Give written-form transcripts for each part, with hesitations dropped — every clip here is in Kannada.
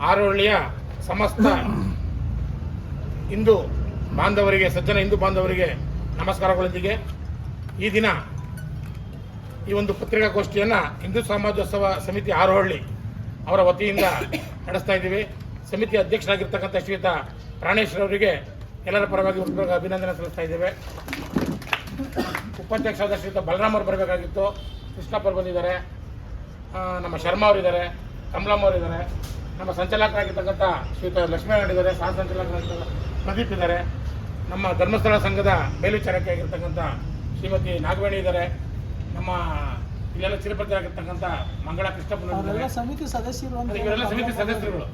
ಹಾರೋಹಳ್ಳಿಯ ಸಮಸ್ತ ಹಿಂದೂ ಬಾಂಧವರಿಗೆ, ಸಜ್ಜನ ಹಿಂದೂ ಬಾಂಧವರಿಗೆ ನಮಸ್ಕಾರಗಳೊಂದಿಗೆ ಈ ದಿನ ಈ ಒಂದು ಪತ್ರಿಕಾಗೋಷ್ಠಿಯನ್ನು ಹಿಂದೂ ಸಮಾಜೋತ್ಸವ ಸಮಿತಿ ಹಾರೋಹಳ್ಳಿ ಅವರ ವತಿಯಿಂದ ನಡೆಸ್ತಾ ಇದ್ದೀವಿ. ಸಮಿತಿ ಅಧ್ಯಕ್ಷರಾಗಿರ್ತಕ್ಕಂಥ ಶ್ರೀಯುತ ಪ್ರಾಣೇಶ್ವರವರಿಗೆ ಎಲ್ಲರ ಪರವಾಗಿ ಅಭಿನಂದನೆ ಸಲ್ಲಿಸ್ತಾ ಇದ್ದೇವೆ. ಉಪಾಧ್ಯಕ್ಷರಾದ ಶ್ರೀಯುತ ಬಲರಾಮ್ ಅವರು ಬರಬೇಕಾಗಿತ್ತು, ಕೃಷ್ಣಪ್ಪರು ಬಂದಿದ್ದಾರೆ, ನಮ್ಮ ಶರ್ಮಾ ಅವರಿದ್ದಾರೆ, ಕಮಲಮ್ಮ ಅವರಿದ್ದಾರೆ, ನಮ್ಮ ಸಂಚಾಲಕರಾಗಿರ್ತಕ್ಕಂಥ ಶ್ರೀಯುತ ಲಕ್ಷ್ಮೀನಾರಾಯಣ ಇದ್ದಾರೆ, ಸಹ ಸಂಚಾಲಕರಾಗಿರ್ತಕ್ಕಂಥ ಪ್ರದೀಪ್ ಇದ್ದಾರೆ, ನಮ್ಮ ಧರ್ಮಸ್ಥಳ ಸಂಘದ ಮೇಲ್ವಿಚಾರಕಿ ಆಗಿರ್ತಕ್ಕಂಥ ಶ್ರೀಮತಿ ನಾಗವೇಣಿ ಇದ್ದಾರೆ, ನಮ್ಮ ಇಲ್ಲೆಲ್ಲ ಚಿರಪತಿಯಾಗಿರ್ತಕ್ಕಂಥ ಮಂಗಳ ಕೃಷ್ಣಪ್ಪನ ಸಮಿತಿ ಸದಸ್ಯರು, ಇವರೆಲ್ಲ ಸಮಿತಿ ಸದಸ್ಯರುಗಳು,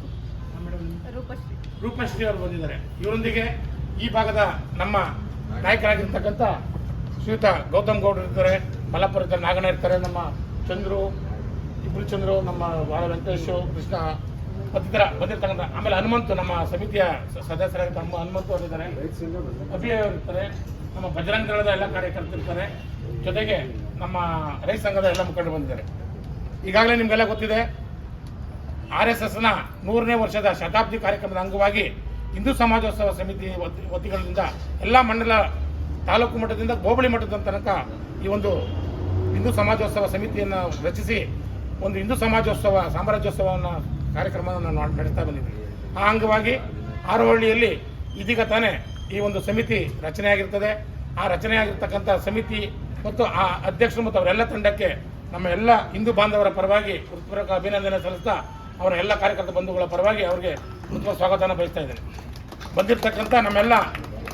ರೂಪಶ್ರೀ ಅವರು ಬಂದಿದ್ದಾರೆ. ಇವರೊಂದಿಗೆ ಈ ಭಾಗದ ನಮ್ಮ ನಾಯಕರಾಗಿರ್ತಕ್ಕಂಥ ಶ್ರೀಯುತ ಗೌತಮ್ ಗೌಡರು ಇರ್ತಾರೆ, ಮಲ್ಲಪ್ಪರು ಇರ್ತಾರೆ, ನಾಗಣ್ಣ ಇರ್ತಾರೆ, ನಮ್ಮ ಚಂದ್ರು, ಇಬ್ಬರು ಚಂದ್ರು, ನಮ್ಮ ಬಾಳ ವೆಂಕಟೇಶ್, ಕೃಷ್ಣ ಮತ್ತಿತರ ಬಂದಿರ್ತಕ್ಕಂಥ, ಆಮೇಲೆ ಹನುಮಂತು ನಮ್ಮ ಸಮಿತಿಯ ಸದಸ್ಯರಾಗಿದ್ದ ಹನುಮಂತು ಅವರಿದ್ದಾರೆ, ಅಭಿಯ ಅವರು ಇರ್ತಾರೆ, ನಮ್ಮ ಬಜರಂಗ ದಳದ ಎಲ್ಲ ಕಾರ್ಯಕರ್ತರಿರ್ತಾರೆ, ಜೊತೆಗೆ ನಮ್ಮ ರೈತ ಸಂಘದ ಎಲ್ಲ ಮುಖಂಡರು ಬಂದಿದ್ದಾರೆ. ಈಗಾಗಲೇ ನಿಮಗೆಲ್ಲ ಗೊತ್ತಿದೆ, RSSನ 100ನೇ ವರ್ಷದ ಶತಾಬ್ದಿ ಕಾರ್ಯಕ್ರಮದ ಅಂಗವಾಗಿ ಹಿಂದೂ ಸಮಾಜೋತ್ಸವ ಸಮಿತಿ ವತಿಗಳಿಂದ ಎಲ್ಲ ಮಂಡಲ, ತಾಲೂಕು ಮಟ್ಟದಿಂದ ಹೋಬಳಿ ಮಟ್ಟದ ತನಕ ಈ ಒಂದು ಹಿಂದೂ ಸಮಾಜೋತ್ಸವ ಸಮಿತಿಯನ್ನು ರಚಿಸಿ ಒಂದು ಹಿಂದೂ ಸಮಾಜೋತ್ಸವ ಸಾಮ್ರಾಜ್ಯೋತ್ಸವವನ್ನು ಕಾರ್ಯಕ್ರಮವನ್ನು ನಡೆಸ್ತಾ ಬಂದಿದ್ದೀವಿ. ಆ ಅಂಗವಾಗಿ ಹಾರೋಹಳ್ಳಿಯಲ್ಲಿ ಇದೀಗ ತಾನೇ ಈ ಒಂದು ಸಮಿತಿ ರಚನೆಯಾಗಿರ್ತದೆ. ಆ ರಚನೆಯಾಗಿರ್ತಕ್ಕಂಥ ಸಮಿತಿ ಮತ್ತು ಆ ಅಧ್ಯಕ್ಷರು ಮತ್ತು ಅವರೆಲ್ಲ ತಂಡಕ್ಕೆ ನಮ್ಮ ಎಲ್ಲ ಹಿಂದೂ ಬಾಂಧವರ ಪರವಾಗಿ ಹೃತ್ಪೂರ್ವಕ ಅಭಿನಂದನೆ ಸಲ್ಲಿಸ್ತಾ ಅವರ ಎಲ್ಲ ಕಾರ್ಯಕರ್ತ ಬಂಧುಗಳ ಪರವಾಗಿ ಅವರಿಗೆ ಉತ್ತಮ ಸ್ವಾಗತವನ್ನು ಬಯಸ್ತಾ ಇದ್ದೇನೆ. ಬಂದಿರತಕ್ಕಂಥ ನಮ್ಮೆಲ್ಲ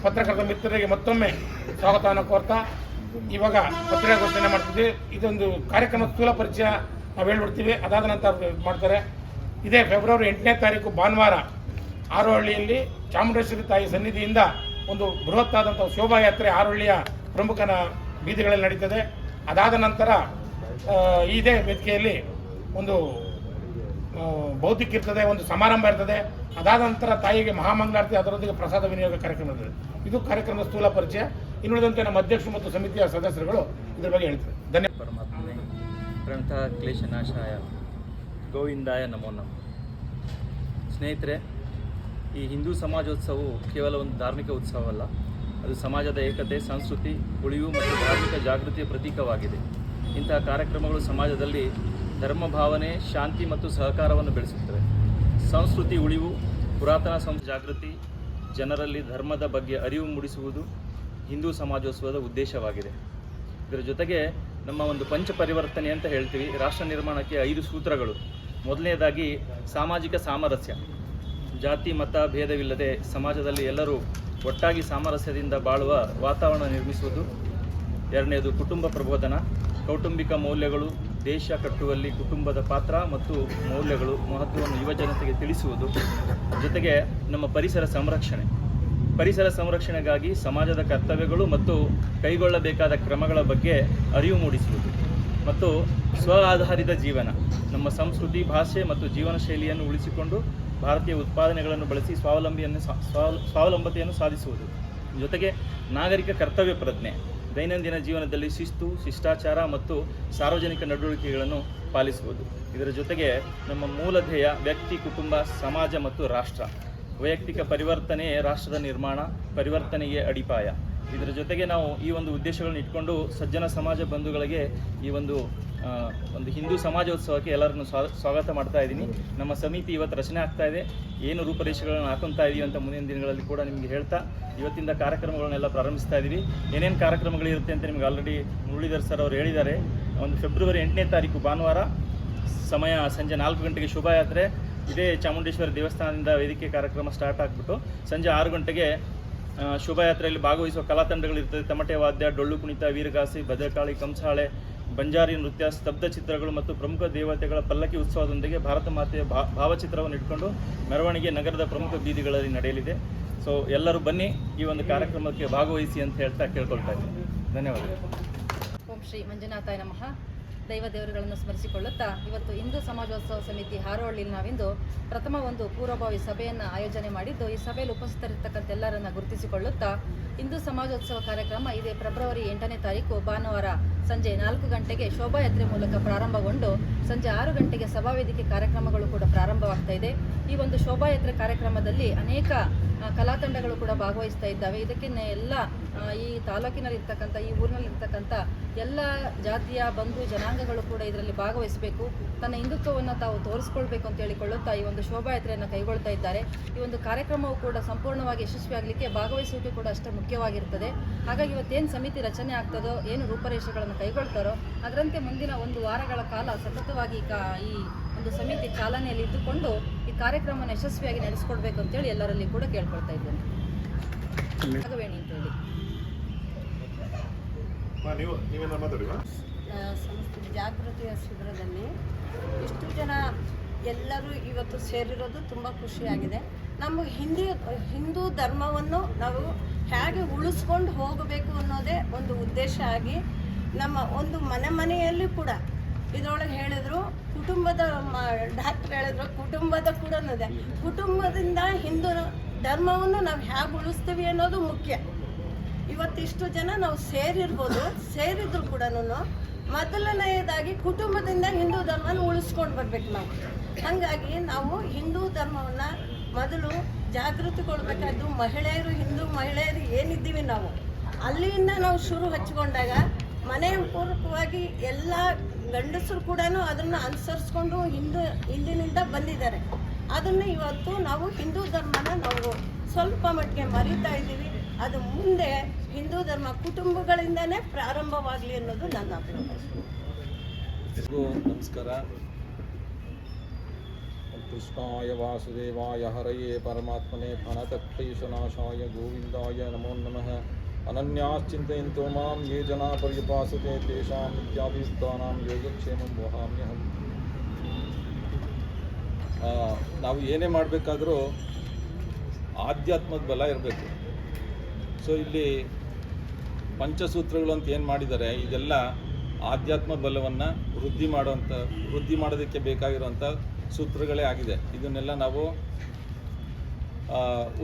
ಪತ್ರಕರ್ತ ಮಿತ್ರರಿಗೆ ಮತ್ತೊಮ್ಮೆ ಸ್ವಾಗತವನ್ನು ಕೋರ್ತಾ ಇವಾಗ ಪತ್ರಿಕಾಗೋಷ್ಠಿಯನ್ನು ಮಾಡ್ತಿದ್ವಿ. ಇದೊಂದು ಕಾರ್ಯಕ್ರಮದ ಸ್ಥೂಲ ಪರಿಚಯ ನಾವು ಹೇಳ್ಬಿಡ್ತೀವಿ, ಅದಾದ ನಂತರ ಮಾಡ್ತಾರೆ. ಇದೇ ಫೆಬ್ರವರಿ 8ನೇ ತಾರೀಕು ಭಾನುವಾರ ಹಾರೋಹಳ್ಳಿಯಲ್ಲಿ ಚಾಮುಂಡೇಶ್ವರಿ ತಾಯಿ ಸನ್ನಿಧಿಯಿಂದ ಒಂದು ಬೃಹತ್ತಾದಂಥ ಶೋಭಾಯಾತ್ರೆ ಹಾರೋಹಳ್ಳಿಯ ಪ್ರಮುಖ ಬೀದಿಗಳಲ್ಲಿ ನಡೀತದೆ. ಅದಾದ ನಂತರ ಇದೇ ವೇದಿಕೆಯಲ್ಲಿ ಒಂದು ಬೌದ್ಧಿಕ ಇರ್ತದೆ, ಒಂದು ಸಮಾರಂಭ ಇರ್ತದೆ. ಅದಾದ ನಂತರ ತಾಯಿಗೆ ಮಹಾಮಂಗಳಾರತಿ, ಅದರೊಂದಿಗೆ ಪ್ರಸಾದ ವಿನಿಯೋಗ ಕಾರ್ಯಕ್ರಮ ಇರ್ತದೆ. ಇದು ಕಾರ್ಯಕ್ರಮದ ಸ್ಥೂಲ ಪರಿಚಯ. ಇನ್ನುಳಿದಂತೆ ನಮ್ಮ ಅಧ್ಯಕ್ಷರು ಮತ್ತು ಸಮಿತಿಯ ಸದಸ್ಯರುಗಳು ಇದರ ಬಗ್ಗೆ ಹೇಳ್ತಾರೆ. ಧನ್ಯವಾದ. ಪರಮಾತ್ಮನೇ ಪ್ರಣತ ಕ್ಲೇಶನಾಶಾಯ ಗೋವಿಂದಾಯ ನಮೋ ನಮಃ. ಸ್ನೇಹಿತರೆ, ಈ ಹಿಂದೂ ಸಮಾಜೋತ್ಸವವು ಕೇವಲ ಒಂದು ಧಾರ್ಮಿಕ ಉತ್ಸವವಲ್ಲ, ಅದು ಸಮಾಜದ ಏಕತೆ, ಸಂಸ್ಕೃತಿ, ಉಳಿವು ಮತ್ತು ಧಾರ್ಮಿಕ ಜಾಗೃತಿಯ ಪ್ರತೀಕವಾಗಿದೆ. ಇಂತಹ ಕಾರ್ಯಕ್ರಮಗಳು ಸಮಾಜದಲ್ಲಿ ಧರ್ಮ ಭಾವನೆ, ಶಾಂತಿ ಮತ್ತು ಸಹಕಾರವನ್ನು ಬೆಳೆಸುತ್ತವೆ. ಸಂಸ್ಕೃತಿ ಉಳಿವು, ಪುರಾತನ ಜಾಗೃತಿ, ಜನರಲ್ಲಿ ಧರ್ಮದ ಬಗ್ಗೆ ಅರಿವು ಮೂಡಿಸುವುದು ಹಿಂದೂ ಸಮಾಜೋತ್ಸವದ ಉದ್ದೇಶವಾಗಿದೆ. ಇದರ ಜೊತೆಗೆ ನಮ್ಮ ಒಂದು ಪಂಚ ಪರಿವರ್ತನೆ ಅಂತ ಹೇಳ್ತೀವಿ. ರಾಷ್ಟ್ರ ನಿರ್ಮಾಣಕ್ಕೆ 5 ಸೂತ್ರಗಳು. ಮೊದಲನೇದಾಗಿ ಸಾಮಾಜಿಕ ಸಾಮರಸ್ಯ, ಜಾತಿ ಮತ ಭೇದವಿಲ್ಲದೆ ಸಮಾಜದಲ್ಲಿ ಎಲ್ಲರೂ ಒಟ್ಟಾಗಿ ಸಾಮರಸ್ಯದಿಂದ ಬಾಳುವ ವಾತಾವರಣ ನಿರ್ಮಿಸುವುದು. ಎರಡನೇದು ಕುಟುಂಬ ಪ್ರಬೋಧನ, ಕೌಟುಂಬಿಕ ಮೌಲ್ಯಗಳು, ದೇಶ ಕಟ್ಟುವಲ್ಲಿ ಕುಟುಂಬದ ಪಾತ್ರ ಮತ್ತು ಮೌಲ್ಯಗಳು ಮಹತ್ವವನ್ನು ಯುವಜನತೆಗೆ ತಿಳಿಸುವುದು. ಜೊತೆಗೆ ನಮ್ಮ ಪರಿಸರ ಸಂರಕ್ಷಣೆಗಾಗಿ ಸಮಾಜದ ಕರ್ತವ್ಯಗಳು ಮತ್ತು ಕೈಗೊಳ್ಳಬೇಕಾದ ಕ್ರಮಗಳ ಬಗ್ಗೆ ಅರಿವು ಮೂಡಿಸುವುದು. ಮತ್ತು ಸ್ವ ಆಧಾರಿತ ಜೀವನ, ನಮ್ಮ ಸಂಸ್ಕೃತಿ, ಭಾಷೆ ಮತ್ತು ಜೀವನ ಶೈಲಿಯನ್ನು ಉಳಿಸಿಕೊಂಡು ಭಾರತೀಯ ಉತ್ಪಾದನೆಗಳನ್ನು ಬಳಸಿ ಸ್ವಾವಲಂಬತೆಯನ್ನು ಸಾಧಿಸುವುದು. ಜೊತೆಗೆ ನಾಗರಿಕ ಕರ್ತವ್ಯ ಪ್ರಜ್ಞೆ, ದೈನಂದಿನ ಜೀವನದಲ್ಲಿ ಶಿಸ್ತು, ಶಿಷ್ಟಾಚಾರ ಮತ್ತು ಸಾರ್ವಜನಿಕ ನಡವಳಿಕೆಗಳನ್ನು ಪಾಲಿಸುವುದು. ಇದರ ಜೊತೆಗೆ ನಮ್ಮ ಮೂಲ ಧ್ಯೇಯ ವ್ಯಕ್ತಿ, ಕುಟುಂಬ, ಸಮಾಜ ಮತ್ತು ರಾಷ್ಟ್ರ. ವೈಯಕ್ತಿಕ ಪರಿವರ್ತನೆಯೇ ರಾಷ್ಟ್ರದ ನಿರ್ಮಾಣ, ಪರಿವರ್ತನೆಗೆ ಅಡಿಪಾಯ. ಇದರ ಜೊತೆಗೆ ನಾವು ಈ ಒಂದು ಉದ್ದೇಶಗಳನ್ನು ಇಟ್ಕೊಂಡು ಸಜ್ಜನ ಸಮಾಜ ಬಂಧುಗಳಿಗೆ ಈ ಒಂದು ಹಿಂದೂ ಸಮಾಜೋತ್ಸವಕ್ಕೆ ಎಲ್ಲರನ್ನು ಸ್ವಾಗತ ಮಾಡ್ತಾ ಇದ್ದೀನಿ. ನಮ್ಮ ಸಮಿತಿ ಇವತ್ತು ರಚನೆ ಆಗ್ತಾ ಇದೆ, ಏನು ರೂಪರೇಷೆಗಳನ್ನು ಹಾಕೊತಾ ಇದೀವಿ ಅಂತ ಮುಂದಿನ ದಿನಗಳಲ್ಲಿ ಕೂಡ ನಿಮಗೆ ಹೇಳ್ತಾ ಇವತ್ತಿಂದ ಕಾರ್ಯಕ್ರಮಗಳನ್ನೆಲ್ಲ ಪ್ರಾರಂಭಿಸ್ತಾ ಇದ್ದೀವಿ. ಏನೇನು ಕಾರ್ಯಕ್ರಮಗಳಿರುತ್ತೆ ಅಂತ ನಿಮಗೆ ಆಲ್ರೆಡಿ ಮುರಳೀಧರ್ ಸರ್ ಅವರು ಹೇಳಿದ್ದಾರೆ. ಒಂದು ಫೆಬ್ರವರಿ 8ನೇ ತಾರೀಕು ಭಾನುವಾರ, ಸಮಯ ಸಂಜೆ 4 ಗಂಟೆಗೆ ಶೋಭಾಯಾತ್ರೆ. ಇದೇ ಚಾಮುಂಡೇಶ್ವರಿ ದೇವಸ್ಥಾನದಿಂದ ವೇದಿಕೆ ಕಾರ್ಯಕ್ರಮ ಸ್ಟಾರ್ಟ್ ಆಗಿಬಿಟ್ಟು ಸಂಜೆ 6 ಗಂಟೆಗೆ ಶೋಭಾಯಾತ್ರೆಯಲ್ಲಿ ಭಾಗವಹಿಸುವ ಕಲಾ ತಂಡಗಳಿರ್ತದೆ. ತಮಟೆ ವಾದ್ಯ, ಡೊಳ್ಳು ಕುಣಿತ, ವೀರಗಾಸೆ, ಭದ್ರಕಾಳಿ, ಕಂಸಾಳೆ, ಬಂಜಾರಿ ನೃತ್ಯ, ಸ್ತಬ್ಧ ಚಿತ್ರಗಳು ಮತ್ತು ಪ್ರಮುಖ ದೇವತೆಗಳ ಪಲ್ಲಕ್ಕಿ ಉತ್ಸವದೊಂದಿಗೆ ಭಾರತ ಮಾತೆಯ ಭಾವಚಿತ್ರವನ್ನು ಇಟ್ಕೊಂಡು ಮೆರವಣಿಗೆ ನಗರದ ಪ್ರಮುಖ ಬೀದಿಗಳಲ್ಲಿ ನಡೆಯಲಿದೆ. ಸೊ ಎಲ್ಲರೂ ಬನ್ನಿ, ಈ ಒಂದು ಕಾರ್ಯಕ್ರಮಕ್ಕೆ ಭಾಗವಹಿಸಿ ಅಂತ ಹೇಳ್ತಾ ಕೇಳ್ಕೊಳ್ತಾ ಇದ್ದೀನಿ. ಧನ್ಯವಾದಗಳು. ಓಂ ಶ್ರೀ ಮಂಜುನಾಥಾಯ ನಮಃ. ದೇವರುಗಳನ್ನು ಸ್ಮರಿಸಿಕೊಳ್ಳುತ್ತಾ ಇವತ್ತು ಹಿಂದೂ ಸಮಾಜೋತ್ಸವ ಸಮಿತಿ ಹಾರೋಹಳ್ಳಿಯಲ್ಲಿ ನಾವಿಂದು ಪ್ರಥಮ ಒಂದು ಪೂರ್ವಭಾವಿ ಸಭೆಯನ್ನು ಆಯೋಜನೆ ಮಾಡಿದ್ದು, ಈ ಸಭೆಯಲ್ಲಿ ಉಪಸ್ಥಿತರಿರ್ತಕ್ಕಂಥ ಎಲ್ಲರನ್ನು ಗುರುತಿಸಿಕೊಳ್ಳುತ್ತಾ ಹಿಂದೂ ಸಮಾಜೋತ್ಸವ ಕಾರ್ಯಕ್ರಮ ಇದೇ ಫೆಬ್ರವರಿ 8ನೇ ತಾರೀಕು ಭಾನುವಾರ ಸಂಜೆ 4 ಗಂಟೆಗೆ ಶೋಭಾಯಾತ್ರೆ ಮೂಲಕ ಪ್ರಾರಂಭಗೊಂಡು ಸಂಜೆ 6 ಗಂಟೆಗೆ ಸಭಾವೇದಿಕೆ ಕಾರ್ಯಕ್ರಮಗಳು ಕೂಡ ಪ್ರಾರಂಭವಾಗ್ತಾ ಇದೆ. ಈ ಒಂದು ಶೋಭಾಯಾತ್ರೆ ಕಾರ್ಯಕ್ರಮದಲ್ಲಿ ಅನೇಕ ಕಲಾ ತಂಡಗಳು ಕೂಡ ಭಾಗವಹಿಸ್ತಾ ಇದ್ದಾವೆ. ಇದಕ್ಕೆ ಎಲ್ಲ ಈ ತಾಲೂಕಿನಲ್ಲಿರ್ತಕ್ಕಂಥ, ಈ ಊರಿನಲ್ಲಿರ್ತಕ್ಕಂಥ ಎಲ್ಲ ಜಾತಿಯ ಬಂಧು ಜನಾಂಗಗಳು ಕೂಡ ಇದರಲ್ಲಿ ಭಾಗವಹಿಸಬೇಕು, ತನ್ನ ಹಿಂದುತ್ವವನ್ನು ತಾವು ತೋರಿಸ್ಕೊಳ್ಬೇಕು ಅಂತ ಹೇಳಿಕೊಳ್ಳುತ್ತಾ ಈ ಒಂದು ಶೋಭಾಯಾತ್ರೆಯನ್ನು ಕೈಗೊಳ್ತಾ ಇದ್ದಾರೆ. ಈ ಒಂದು ಕಾರ್ಯಕ್ರಮವು ಕೂಡ ಸಂಪೂರ್ಣವಾಗಿ ಯಶಸ್ವಿಯಾಗಲಿಕ್ಕೆ ಭಾಗವಹಿಸುವಿಕೆ ಕೂಡ ಅಷ್ಟೇ ಮುಖ್ಯವಾಗಿರ್ತದೆ. ಹಾಗಾಗಿ ಇವತ್ತೇನು ಸಮಿತಿ ರಚನೆ ಆಗ್ತದೋ, ಏನು ರೂಪರೇಷೆಗಳನ್ನು ಕೈಗೊಳ್ತಾರೋ ಅದರಂತೆ ಮುಂದಿನ 1 ವಾರಗಳ ಕಾಲ ಸತತವಾಗಿ ಈ ಒಂದು ಸಮಿತಿ ಚಾಲನೆಯಲ್ಲಿ ಇದ್ದುಕೊಂಡು ಈ ಕಾರ್ಯಕ್ರಮವನ್ನು ಯಶಸ್ವಿಯಾಗಿ ನಡೆಸಿಕೊಡ್ಬೇಕು ಅಂತೇಳಿ ಎಲ್ಲರಲ್ಲಿ ಕೂಡ ಕೇಳ್ಕೊಳ್ತಾ ಇದ್ದೇನೆ. ರಾಘವೇಣಿ ಅಂತೇಳಿ ಸಂಸ್ಥೆ ಜಾಗೃತಿಯ ಶಿಬಿರದಲ್ಲಿ ಇಷ್ಟು ಜನ ಎಲ್ಲರೂ ಇವತ್ತು ಸೇರಿರೋದು ತುಂಬ ಖುಷಿಯಾಗಿದೆ. ನಮ್ಮ ಹಿಂದೂ ಧರ್ಮವನ್ನು ನಾವು ಹೇಗೆ ಉಳಿಸ್ಕೊಂಡು ಹೋಗಬೇಕು ಅನ್ನೋದೇ ಒಂದು ಉದ್ದೇಶ ಆಗಿ ನಮ್ಮ ಒಂದು ಮನೆಯಲ್ಲಿ ಕೂಡ ಇದರೊಳಗೆ ಹೇಳಿದ್ರು, ಕುಟುಂಬದ ಡಾಕ್ಟ್ರ್ ಹೇಳಿದ್ರು ಕುಟುಂಬದ ಕೂಡ ಇದೆ. ಕುಟುಂಬದಿಂದ ಹಿಂದೂ ಧರ್ಮವನ್ನು ನಾವು ಹೇಗೆ ಉಳಿಸ್ತೀವಿ ಅನ್ನೋದು ಮುಖ್ಯ. ಇವತ್ತಿಷ್ಟು ಜನ ನಾವು ಸೇರಿದ್ರು ಕೂಡ ಮೊದಲನೆಯದಾಗಿ ಕುಟುಂಬದಿಂದ ಹಿಂದೂ ಧರ್ಮನ ಉಳಿಸ್ಕೊಂಡು ಬರ್ಬೇಕು ನಾವು. ಹಾಗಾಗಿ ನಾವು ಹಿಂದೂ ಧರ್ಮವನ್ನು ಮೊದಲು ಜಾಗೃತಿಗೊಳ್ಬೇಕಾದ್ದು ಹಿಂದೂ ಮಹಿಳೆಯರು ಏನಿದ್ದೀವಿ ನಾವು ಅಲ್ಲಿಂದ ನಾವು ಶುರು ಹಚ್ಚಿಕೊಂಡಾಗ ಮನೆ ಪೂರ್ವಕವಾಗಿ ಎಲ್ಲ ಗಂಡಸರು ಕೂಡ ಅದನ್ನು ಅನುಸರಿಸ್ಕೊಂಡು ಹಿಂದಿನಿಂದ ಬಂದಿದ್ದಾರೆ. ಅದನ್ನು ಇವತ್ತು ನಾವು ಹಿಂದೂ ಧರ್ಮನ ನಾವು ಸ್ವಲ್ಪ ಮಟ್ಟಿಗೆ ಮರಿತಾ ಇದ್ದೀವಿ. ಅದು ಮುಂದೆ ಹಿಂದೂ ಧರ್ಮ ಕುಟುಂಬಗಳಿಂದನೇ ಪ್ರಾರಂಭವಾಗಲಿ ಅನ್ನೋದು ನನ್ನ ಅಭಿಪ್ರಾಯ. ನಮಸ್ಕಾರ. ಕೃಷ್ಣಾಯ ವಾಸುದೇವಾಯ ಹರಯೇ ಪರಮಾತ್ಮನೆ ಪ್ರಣತಕ್ಲೇಶನಾಶಾಯ ಗೋವಿಂದಾಯ ನಮೋ ನಮಃ. ಅನನ್ಯಾಶ್ಚಿಂತಯಂತೋ ಮಾಂ ಯೇ ಜನಾ ಪರ್ಯುಪಾಸತೆ ತೇಷಾಂ ನಿತ್ಯಾಭಿಯುಕ್ತಾನಾಂ ಯೋಗಕ್ಷೇಮಂ ವಹಾಮ್ಯಹಂ. ನಾವು ಏನೇ ಮಾಡಬೇಕಾದ್ರೂ ಆಧ್ಯಾತ್ಮದ ಬಲ ಇರಬೇಕು. ಸೊ ಇಲ್ಲಿ ಪಂಚಸೂತ್ರಗಳು ಅಂತ ಏನು ಮಾಡಿದ್ದಾರೆ, ಇದೆಲ್ಲ ಆಧ್ಯಾತ್ಮ ಬಲವನ್ನು ವೃದ್ಧಿ ಮಾಡೋದಕ್ಕೆ ಬೇಕಾಗಿರುವಂಥ ಸೂತ್ರಗಳೇ ಆಗಿದೆ. ಇದನ್ನೆಲ್ಲ ನಾವು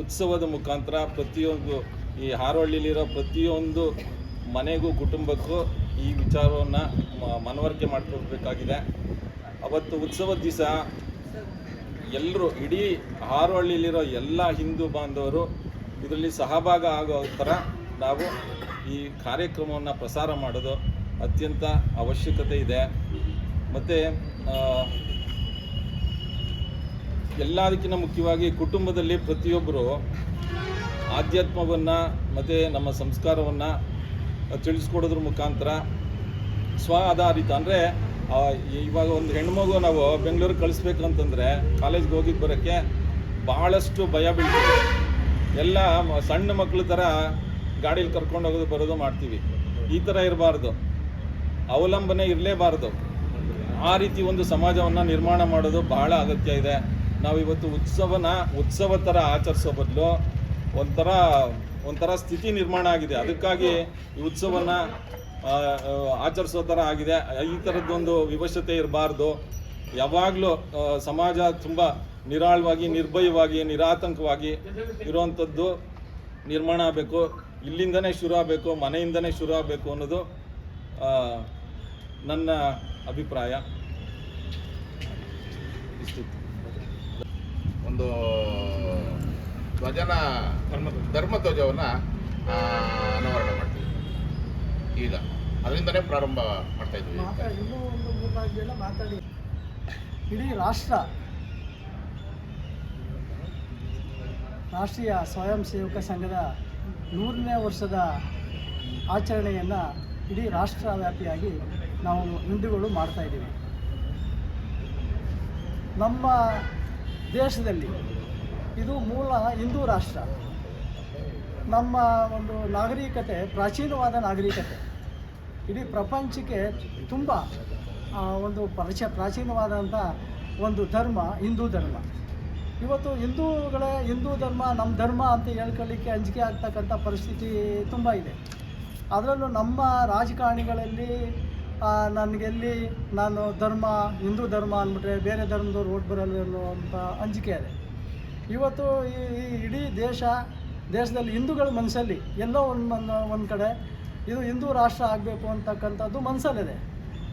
ಉತ್ಸವದ ಮುಖಾಂತರ ಪ್ರತಿಯೊಂದು ಈ ಹಾರೋಹಳ್ಳಿಲಿರೋ ಪ್ರತಿಯೊಂದು ಮನೆಗೂ ಕುಟುಂಬಕ್ಕೂ ಈ ವಿಚಾರವನ್ನು ಮನವರಿಕೆ ಮಾಡಿಕೊಡ್ಬೇಕಾಗಿದೆ. ಅವತ್ತು ಉತ್ಸವದ ದಿವಸ ಎಲ್ಲರೂ, ಇಡೀ ಹಾರೋಹಳ್ಳಿಲಿರೋ ಎಲ್ಲ ಹಿಂದೂ ಬಾಂಧವರು ಇದರಲ್ಲಿ ಸಹಭಾಗ ಆಗೋ ಥರ ನಾವು ಈ ಕಾರ್ಯಕ್ರಮವನ್ನು ಪ್ರಸಾರ ಮಾಡೋದು ಅತ್ಯಂತ ಅವಶ್ಯಕತೆ ಇದೆ. ಮತ್ತು ಎಲ್ಲದಕ್ಕಿಂತ ಮುಖ್ಯವಾಗಿ ಕುಟುಂಬದಲ್ಲಿ ಪ್ರತಿಯೊಬ್ಬರು ಆಧ್ಯಾತ್ಮವನ್ನು ಮತ್ತು ನಮ್ಮ ಸಂಸ್ಕಾರವನ್ನು ತಿಳಿಸ್ಕೊಡೋದ್ರ ಮುಖಾಂತರ ಸ್ವ ಆಧಾರಿತ, ಅಂದರೆ ಇವಾಗ ಒಂದು ಹೆಣ್ಮಗು ನಾವು ಬೆಂಗಳೂರಿಗೆ ಕಳಿಸ್ಬೇಕಂತಂದರೆ ಕಾಲೇಜ್ಗೆ ಹೋಗಿದ್ದು ಬರೋಕ್ಕೆ ಭಾಳಷ್ಟು ಭಯ ಬೀಳ್ತೀವಿ. ಎಲ್ಲ ಸಣ್ಣ ಮಕ್ಕಳ ಥರ ಗಾಡೀಲಿ ಕರ್ಕೊಂಡು ಹೋಗೋದು ಬರೋದು ಮಾಡ್ತೀವಿ. ಈ ಥರ ಇರಬಾರ್ದು, ಅವಲಂಬನೆ ಇರಲೇಬಾರ್ದು. ಆ ರೀತಿ ಒಂದು ಸಮಾಜವನ್ನು ನಿರ್ಮಾಣ ಮಾಡೋದು ಬಹಳ ಅಗತ್ಯ ಇದೆ. ನಾವಿವತ್ತು ಉತ್ಸವ ಥರ ಆಚರಿಸೋ ಬದಲು ಒಂಥರ ಸ್ಥಿತಿ ನಿರ್ಮಾಣ ಆಗಿದೆ. ಅದಕ್ಕಾಗಿ ಈ ಉತ್ಸವನ ಆಚರಿಸೋ ಥರ ಆಗಿದೆ. ಈ ಥರದ್ದೊಂದು ವಿವಶತೆ ಇರಬಾರ್ದು. ಯಾವಾಗಲೂ ಸಮಾಜ ತುಂಬ ನಿರಾಳವಾಗಿ, ನಿರ್ಭಯವಾಗಿ, ನಿರಾತಂಕವಾಗಿ ಇರುವಂಥದ್ದು ನಿರ್ಮಾಣ ಆಗಬೇಕು. ಇಲ್ಲಿಂದನೇ ಶುರು ಆಗಬೇಕು, ಮನೆಯಿಂದನೇ ಶುರು ಆಗಬೇಕು ಅನ್ನೋದು ನನ್ನ ಅಭಿಪ್ರಾಯ. ಇಷ್ಟಿತ್ತು. ಒಂದು ಧರ್ಮಧ್ವಜವನ್ನು ಅನಾವರಣ ಮಾಡ್ತೀವಿ. ಈಗ ಅದರಿಂದನೇ ಪ್ರಾರಂಭ ಮಾಡ್ತಾ ಇದ್ವಿ. ಇನ್ನೂ ಒಂದು 3-4 ಜನ ಮಾತಾಡಿ ಇಡೀ ರಾಷ್ಟ್ರೀಯ ಸ್ವಯಂ ಸೇವಕ ಸಂಘದ 100ನೇ ವರ್ಷದ ಆಚರಣೆಯನ್ನು ಇಡೀ ರಾಷ್ಟ್ರವ್ಯಾಪಿಯಾಗಿ ನಾವು ಹಿಂದೂಗಳು ಮಾಡ್ತಾಯಿದ್ದೀವಿ. ನಮ್ಮ ದೇಶದಲ್ಲಿ ಇದು ಮೂಲ ಹಿಂದೂ ರಾಷ್ಟ್ರ. ನಮ್ಮ ಒಂದು ನಾಗರಿಕತೆ ಪ್ರಾಚೀನವಾದ ನಾಗರಿಕತೆ, ಇಡೀ ಪ್ರಪಂಚಕ್ಕೆ ತುಂಬ ಒಂದು ಪ್ರಾಚೀನವಾದಂಥ ಒಂದು ಧರ್ಮ ಹಿಂದೂ ಧರ್ಮ. ಇವತ್ತು ಹಿಂದೂ ಧರ್ಮ ನಮ್ಮ ಧರ್ಮ ಅಂತ ಹೇಳ್ಕೊಳ್ಳಿಕ್ಕೆ ಅಂಜಿಕೆ ಆಗ್ತಕ್ಕಂಥ ಪರಿಸ್ಥಿತಿ ತುಂಬ ಇದೆ. ಅದರಲ್ಲೂ ನಮ್ಮ ರಾಜಕಾರಣಿಗಳಲ್ಲಿ ನಾನು ಹಿಂದೂ ಧರ್ಮ ಅಂದ್ಬಿಟ್ರೆ ಬೇರೆ ಧರ್ಮದವ್ರು ಓಟ್ ಬರಲ್ಲ ಅನ್ನುವಂಥ ಅಂಜಿಕೆ ಇದೆ. ಇವತ್ತು ಈ ಇಡೀ ದೇಶದಲ್ಲಿ ಹಿಂದೂಗಳ ಮನಸ್ಸಲ್ಲಿ ಎಲ್ಲೋ ಒಂದು ಕಡೆ ಇದು ಹಿಂದೂ ರಾಷ್ಟ್ರ ಆಗಬೇಕು ಅಂತಕ್ಕಂಥದ್ದು ಮನಸ್ಸಲ್ಲಿದೆ.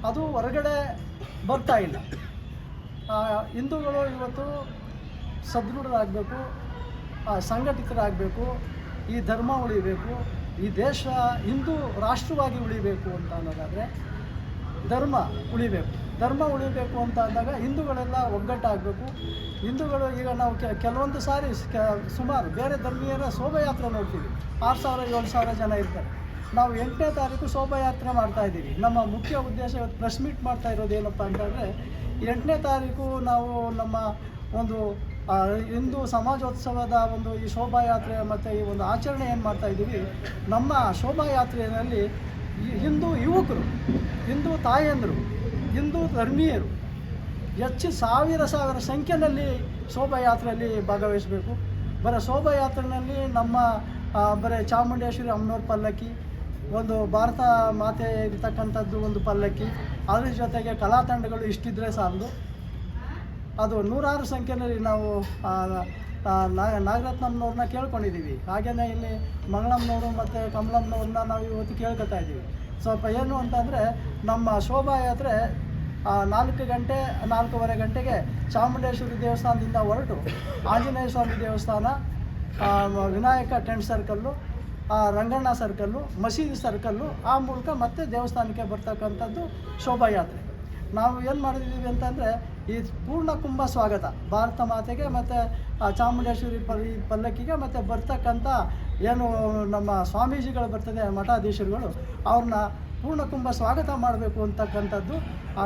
ಅದು ಹೊರಗಡೆ ಬರ್ತಾ ಇಲ್ಲ. ಹಿಂದೂಗಳು ಇವತ್ತು ಸದೃಢರಾಗಬೇಕು, ಸಂಘಟಿತರಾಗಬೇಕು, ಈ ಧರ್ಮ ಉಳಿಬೇಕು, ಈ ದೇಶ ಹಿಂದೂ ರಾಷ್ಟ್ರವಾಗಿ ಉಳಿಬೇಕು ಅಂತ ಅನ್ನೋದಾದರೆ ಧರ್ಮ ಉಳಿಬೇಕು. ಧರ್ಮ ಉಳಿಬೇಕು ಅಂತ ಅಂದಾಗ ಹಿಂದೂಗಳೆಲ್ಲ ಒಗ್ಗಟ್ಟಾಗಬೇಕು. ಹಿಂದೂಗಳು ಈಗ ನಾವು ಕೆಲವೊಂದು ಸಾರಿ ಸುಮಾರು ಬೇರೆ ಧರ್ಮೀಯರ ಶೋಭಾಯಾತ್ರೆ ನೋಡ್ತೀವಿ. 6,000-7,000 ಜನ ಇರ್ತಾರೆ. ನಾವು 8ನೇ ತಾರೀಕು ಶೋಭಾಯಾತ್ರೆ ಮಾಡ್ತಾಯಿದ್ದೀವಿ. ನಮ್ಮ ಮುಖ್ಯ ಉದ್ದೇಶ ಇವತ್ತು ಪ್ರೆಸ್ ಮೀಟ್ ಮಾಡ್ತಾ ಇರೋದೇನಪ್ಪ ಅಂತಂದರೆ 8ನೇ ತಾರೀಕು ನಾವು ನಮ್ಮ ಒಂದು ಹಿಂದೂ ಸಮಾಜೋತ್ಸವದ ಒಂದು ಈ ಶೋಭಾಯಾತ್ರೆ ಮತ್ತು ಈ ಒಂದು ಆಚರಣೆ ಏನು ಮಾಡ್ತಾಯಿದ್ದೀವಿ, ನಮ್ಮ ಶೋಭಾಯಾತ್ರೆಯಲ್ಲಿ ಹಿಂದೂ ಯುವಕರು, ಹಿಂದೂ ತಾಯಂದರು, ಹಿಂದೂ ಧರ್ಮೀಯರು ಹೆಚ್ಚು ಸಾವಿರ ಸಂಖ್ಯೆಯಲ್ಲಿ ಶೋಭಾಯಾತ್ರೆಯಲ್ಲಿ ಭಾಗವಹಿಸಬೇಕು. ಶೋಭಾಯಾತ್ರೆಯಲ್ಲಿ ನಮ್ಮ ಬರೀ ಚಾಮುಂಡೇಶ್ವರಿ ಅಮ್ಮನವ್ರ ಪಲ್ಲಕ್ಕಿ, ಒಂದು ಭಾರತ ಮಾತೆ ಇರತಕ್ಕಂಥದ್ದು ಒಂದು ಪಲ್ಲಕ್ಕಿ, ಅದ್ರ ಜೊತೆಗೆ ಕಲಾ ತಂಡಗಳು ಇಷ್ಟಿದ್ರೆ ಸಾಲದು. ಅದು ನೂರಾರು ಸಂಖ್ಯೆಯಲ್ಲಿ ನಾವು ನಾಗರತ್ನಮ್ಮನವ್ರನ್ನ ಕೇಳ್ಕೊಂಡಿದ್ದೀವಿ. ಹಾಗೆಯೇ ಇಲ್ಲಿ ಮಂಗಳಮ್ಮನವರು ಮತ್ತು ಕಮಲಮ್ಮನವ್ರನ್ನ ನಾವು ಇವತ್ತು ಕೇಳ್ಕೊತಾ ಇದ್ದೀವಿ. ಸ್ವಲ್ಪ ಏನು ಅಂತಂದರೆ ನಮ್ಮ ಶೋಭಾಯಾತ್ರೆ 4:30 ಗಂಟೆಗೆ ಚಾಮುಂಡೇಶ್ವರಿ ದೇವಸ್ಥಾನದಿಂದ ಹೊರಟು ಆಂಜನೇಯ ಸ್ವಾಮಿ ದೇವಸ್ಥಾನ, Vinayaka tent circle, Ranganna circle, ಮಸೀದಿ ಸರ್ಕಲ್ಲು, ಆ ಮೂಲಕ ಮತ್ತೆ ದೇವಸ್ಥಾನಕ್ಕೆ ಬರ್ತಕ್ಕಂಥದ್ದು ಶೋಭಾಯಾತ್ರೆ. ನಾವು ಏನು ಮಾಡಿದ್ದೀವಿ ಅಂತಂದರೆ ಈ ಪೂರ್ಣ ಕುಂಭ ಸ್ವಾಗತ ಭಾರತ ಮಾತೆಗೆ ಮತ್ತು ಚಾಮುಂಡೇಶ್ವರಿ ಪಲ್ಲಕ್ಕಿಗೆ ಮತ್ತು ಬರ್ತಕ್ಕಂಥ ಏನು ನಮ್ಮ ಸ್ವಾಮೀಜಿಗಳು ಬರ್ತದೆ ಮಠಾಧೀಶರುಗಳು, ಅವ್ರನ್ನ ಪೂರ್ಣಕುಂಭ ಸ್ವಾಗತ ಮಾಡಬೇಕು ಅಂತಕ್ಕಂಥದ್ದು. ಆ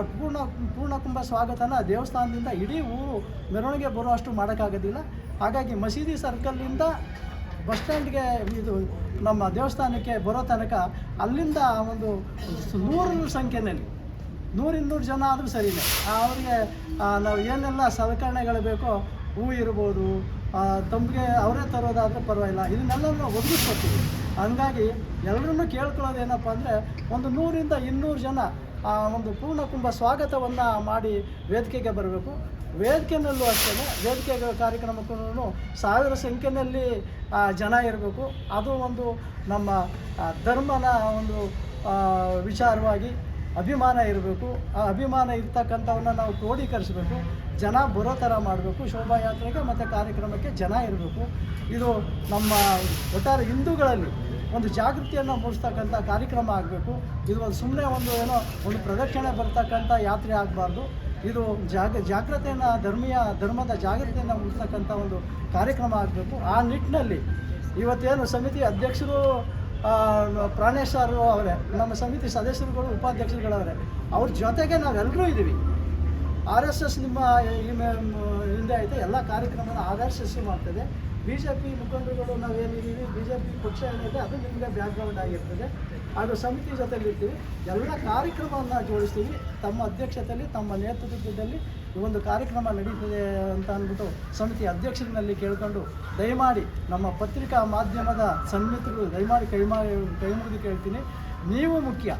ಪೂರ್ಣಕುಂಭ ಸ್ವಾಗತನ ದೇವಸ್ಥಾನದಿಂದ ಇಡೀ ಊರು ಮೆರವಣಿಗೆ ಬರುವಷ್ಟು ಮಾಡೋಕ್ಕಾಗೋದಿಲ್ಲ. ಹಾಗಾಗಿ ಮಸೀದಿ ಸರ್ಕಲ್ನಿಂದ ಬಸ್ ಸ್ಟ್ಯಾಂಡ್ಗೆ ಇದು ನಮ್ಮ ದೇವಸ್ಥಾನಕ್ಕೆ ಬರೋ ತನಕ ಅಲ್ಲಿಂದ ಒಂದು 100 ಸಂಖ್ಯೆಯಲ್ಲಿ 100-200 ಜನ ಆದರೂ ಸರಿಯೇ ಅವರಿಗೆ ನಾವು ಏನೆಲ್ಲ ಸಲಕರಣೆಗಳು ಬೇಕೋ, ಹೂ ಇರ್ಬೋದು, ತಮಗೆ ಅವರೇ ತರೋದಾದರೂ ಪರವಾಗಿಲ್ಲ, ಇದನ್ನೆಲ್ಲ ಒದಗಿಸ್ಕೊಡ್ತೀವಿ. ಹಂಗಾಗಿ ಎಲ್ಲರನ್ನೂ ಕೇಳ್ಕೊಳ್ಳೋದೇನಪ್ಪ ಅಂದರೆ ಒಂದು 100-200 ಜನ ಒಂದು ಪೂರ್ಣಕುಂಭ ಸ್ವಾಗತವನ್ನು ಮಾಡಿ ವೇದಿಕೆಗೆ ಬರಬೇಕು. ವೇದಿಕೆಯಲ್ಲೂ ಅಷ್ಟೇ, ವೇದಿಕೆ ಕಾರ್ಯಕ್ರಮಕ್ಕೂ 1000 ಸಂಖ್ಯೆಯಲ್ಲಿ ಜನ ಇರಬೇಕು. ಅದು ಒಂದು ನಮ್ಮ ಧರ್ಮನ ಒಂದು ವಿಚಾರವಾಗಿ ಅಭಿಮಾನ ಇರಬೇಕು. ಆ ಅಭಿಮಾನ ಇರ್ತಕ್ಕಂಥವನ್ನ ನಾವು ಕ್ರೋಢೀಕರಿಸಬೇಕು. ಜನ ಬರೋ ಥರ ಮಾಡಬೇಕು. ಶೋಭಾಯಾತ್ರೆಗೆ ಮತ್ತು ಕಾರ್ಯಕ್ರಮಕ್ಕೆ ಜನ ಇರಬೇಕು. ಇದು ನಮ್ಮ ಒಟ್ಟಾರೆ ಹಿಂದೂಗಳಲ್ಲಿ ಒಂದು ಜಾಗೃತಿಯನ್ನು ಮೂಡಿಸ್ತಕ್ಕಂಥ ಕಾರ್ಯಕ್ರಮ ಆಗಬೇಕು. ಇದು ಒಂದು ಸುಮ್ಮನೆ ಒಂದು ಪ್ರದಕ್ಷಿಣೆ ಬರ್ತಕ್ಕಂಥ ಯಾತ್ರೆ ಆಗಬಾರ್ದು. ಇದು ಜಾಗೃತಿಯನ್ನು ಧರ್ಮದ ಜಾಗೃತಿಯನ್ನು ಮೂಡಿಸ್ತಕ್ಕಂಥ ಒಂದು ಕಾರ್ಯಕ್ರಮ ಆಗಬೇಕು. ಆ ನಿಟ್ಟಿನಲ್ಲಿ ಇವತ್ತೇನು ಸಮಿತಿ ಅಧ್ಯಕ್ಷರು ಪ್ರಾಣೇಶ್ ಸರ್ ಅವರೇ, ನಮ್ಮ ಸಮಿತಿ ಸದಸ್ಯರುಗಳು, ಉಪಾಧ್ಯಕ್ಷರುಗಳವರೇ, ಅವ್ರ ಜೊತೆಗೆ ನಾವೆಲ್ಲರೂ ಇದ್ದೀವಿ. RSS ನಿಮ್ಮ ಹಿಂದೆ ಐತೆ, ಎಲ್ಲ ಕಾರ್ಯಕ್ರಮನ RSS ಮಾಡ್ತದೆ. BJP ಮುಖಂಡರುಗಳು ನಾವೇನಿದ್ದೀವಿ, BJP ಪಕ್ಷ ಏನಿದೆ ಅದು ನಿಮಗೆ ಬ್ಯಾಕ್ಗ್ರೌಂಡ್ ಆಗಿರ್ತದೆ. ಅದು ಸಮಿತಿ ಜೊತೆಲಿರ್ತೀವಿ, ಎಲ್ಲ ಕಾರ್ಯಕ್ರಮವನ್ನು ಜೋಡಿಸ್ತೀವಿ. ತಮ್ಮ ಅಧ್ಯಕ್ಷತೆಯಲ್ಲಿ, ತಮ್ಮ ನೇತೃತ್ವದಲ್ಲಿ ಈ ಒಂದು ಕಾರ್ಯಕ್ರಮ ನಡೀತದೆ ಅಂತ ಅಂದ್ಬಿಟ್ಟು ಸಮಿತಿ ಅಧ್ಯಕ್ಷರಿನಲ್ಲಿ ಕೇಳ್ಕೊಂಡು ದಯಮಾಡಿ ನಮ್ಮ ಪತ್ರಿಕಾ ಮಾಧ್ಯಮದ ಸನ್ಮಿತರು ದಯಮಾಡಿ ಕೈ ಮುಗಿದು ಕೇಳ್ತೀನಿ. ನೀವು ಮುಖ್ಯ,